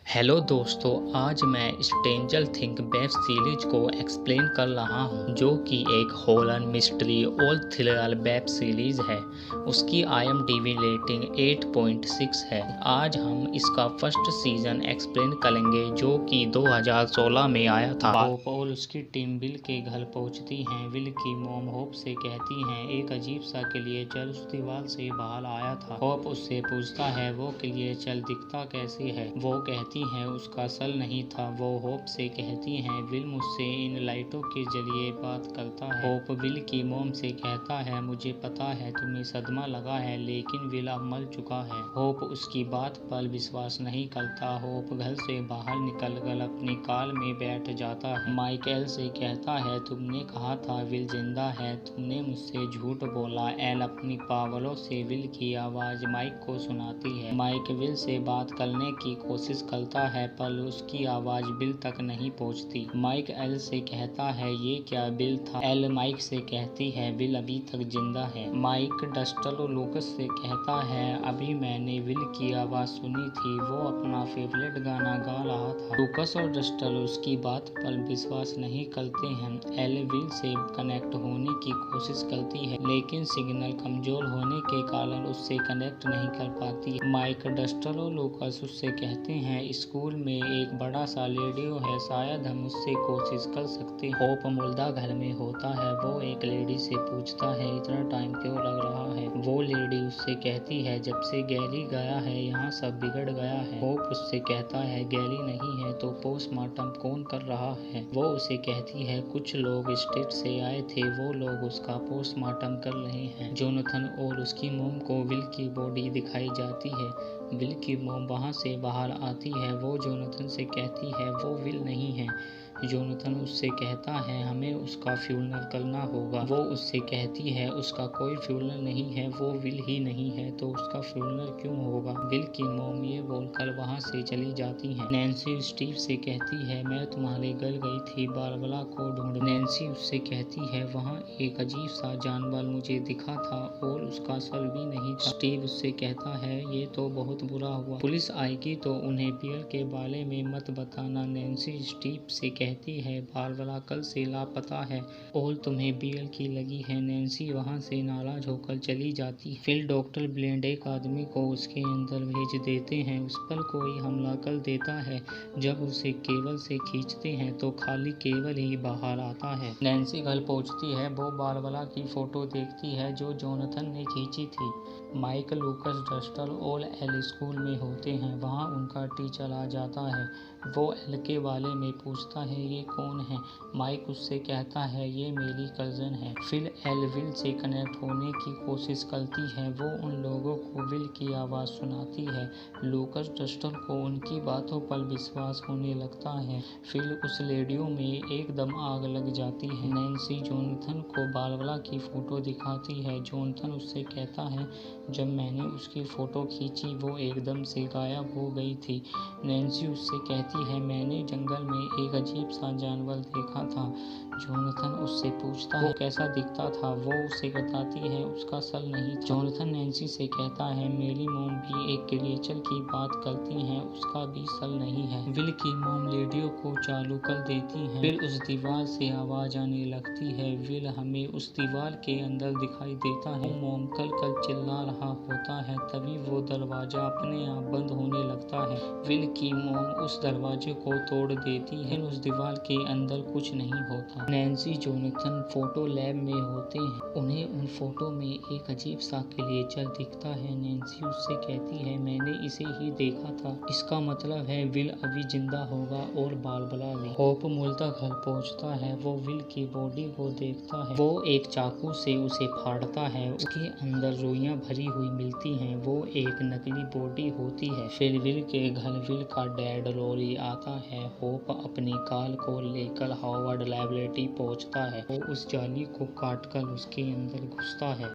Hello दोस्तों, आज मैं स्ट्रेंजर थिंग वेब सीरीज को एक्सप्लेन कर रहा हूँ, जो कि एक हॉरर मिस्ट्री और थ्रिलर वेब सीरीज है। उसकी IMDb रेटिंग 8.6 है। आज हम इसका फर्स्ट सीजन एक्सप्लेन करेंगे, जो कि 2016 में आया था। होप और उसकी टीम विल के घर पहुँचती हैं। विल की मॉम होप से कहती हैं एक अजीब सा क्रिएचर उस दीवार से बाहर आया था। होप उससे पूछता है वो क्रिएचर दिखता कैसे है। वो कहती है उसका सर नहीं था। वो होप से कहती हैं विल मुझसे इन लाइटों के जरिए बात करता है। होप विल की मॉम से कहता है मुझे पता है तुम्हें सदमा लगा है, लेकिन विल अब मर चुका है। होप उसकी बात पर विश्वास नहीं करता। होप घर से बाहर निकलकर अपनी कार में बैठ जाता है। माइकल से कहता है तुमने कहा था विल जिंदा है, तुमने मुझसे झूठ बोला। एल अपनी पावरों से विल की आवाज माइक को सुनाती है। माइक विल से बात करने की कोशिश करता है, पर उसकी आवाज बिल तक नहीं पहुंचती। माइक एल से कहता है ये क्या बिल था। एल माइक से कहती है विल अभी तक जिंदा है। माइक डस्टर और लूकस से कहता है अभी मैंने विल की आवाज सुनी थी, वो अपना फेवरेट गाना गा रहा था। लूकस और डस्टर उसकी बात पर विश्वास नहीं करते हैं। एल विल से कनेक्ट होने की कोशिश करती है, लेकिन सिग्नल कमजोर होने के कारण उससे कनेक्ट नहीं कर पाती। माइक डस्टर और लूकस उससे कहते हैं स्कूल में एक बड़ा सा रेडियो है, शायद हम उससे कोशिश कर सकते हैं। होप मुर्दा घर में होता है। वो एक लेडी से पूछता है इतना टाइम क्यों लग रहा है। वो लेडी उससे कहती है जब से गैरी गया है यहाँ सब बिगड़ गया है। होप उससे कहता है गैरी नहीं है तो पोस्टमार्टम कौन कर रहा है। वो उसे कहती है कुछ लोग स्टेट से आए थे, वो लोग उसका पोस्टमार्टम कर रहे हैं। जोनाथन और उसकी मोम को विल की बॉडी दिखाई जाती है। विल की मॉम वहाँ से बाहर आती है। वो जोनाथन से कहती है वो विल नहीं है। जोनाथन उससे कहता है हमें उसका फ्यूनरल करना होगा। वो उससे कहती है उसका कोई फ्यूनरल नहीं है, वो विल ही नहीं है तो उसका फ्यूनरल क्यों होगा। विल की मॉम ये बोलकर वहाँ से चली जाती है। नैन्सी स्टीव से कहती है मैं तुम्हारे घर गई थी बारबरा को ढूंढ। नैन्सी उससे कहती है वहाँ एक अजीब सा जानवर मुझे दिखा था और उसका सर भी नहीं था। स्टीव उससे कहता है ये तो बहुत बुरा हुआ, पुलिस आएगी तो उन्हें बियर के बारे में मत बताना। नैन्सी स्टीव से कहती है बारबरा कल से लापता है और तुम्हें बियर की लगी है। नैन्सी वहाँ से नाराज होकर चली जाती है। फिर डॉक्टर ब्लेंड एक आदमी को उसके अंदर भेज देते हैं। उस पर कोई हमला कर देता है। जब उसे केबल से खींचते हैं तो खाली केबल ही बाहर आता है। नैन्सी घर पहुँचती है। वो बारबरा की फोटो देखती है जो जोनाथन ने खींची थी। माइक, लूकस, डस्टर और एल स्कूल में होते हैं। वहाँ उनका टीचर आ जाता है। वो एल के बारे में पूछता है ये कौन है। माइक उससे कहता है ये मेरी कज़न है। फिर एल विल से कनेक्ट होने की कोशिश करती है। वो उन लोगों को विल की आवाज़ सुनाती है। लूकस डस्टर को उनकी बातों पर विश्वास होने लगता है। फिर उस रेडियो में एकदम आग लग जाती है। नैन्सी जोनाथन को बारबरा की फ़ोटो दिखाती है। जोनाथन उससे कहता है जब मैंने उसकी फ़ोटो खींची वो एकदम से गायब हो गई थी। नैन्सी उससे कहती है मैंने जंगल में एक अजीब सा जानवर देखा था। जोनाथन उससे पूछता है वो कैसा दिखता था। वो उसे बताती है उसका सर नहीं था। जोनाथन नैन्सी से कहता है मेरी मॉम भी एक क्रिएचर की बात करती हैं, उसका भी सर नहीं है। विल की मॉम रेडियो को चालू कर देती है। फिर उस दीवार से आवाज आने लगती है। विल हमें उस दीवार के अंदर दिखाई देता है। मॉम कल चिल्ला रहा होता है। तभी वो दरवाजा अपने आप बंद होने लगता है। विल की मॉम उस दरवाजे को तोड़ देती है। उस दीवार के अंदर कुछ नहीं होता। नैन्सी जोनाथन फोटो लैब में होते हैं। उन्हें उन फोटो में एक अजीब सा क्रिएचर दिखता है। नैन्सी उससे कहती है मैंने इसे ही देखा था, इसका मतलब है विल अभी जिंदा होगा और बारबरा भी। होप मुर्दा घर पहुंचता है। वो विल की बॉडी को देखता है। वो एक चाकू से उसे फाड़ता है। उसके अंदर रुइयां भरी हुई मिलती हैं। वो एक नकली बॉडी होती है। फिर विल के घर विल का डैड लॉरी आता है। होप अपनी कार को लेकर हार्वर्ड लाइब्रेरी पहुंचता है। वो उस जाली को काटकर उसके अंदर घुसता है।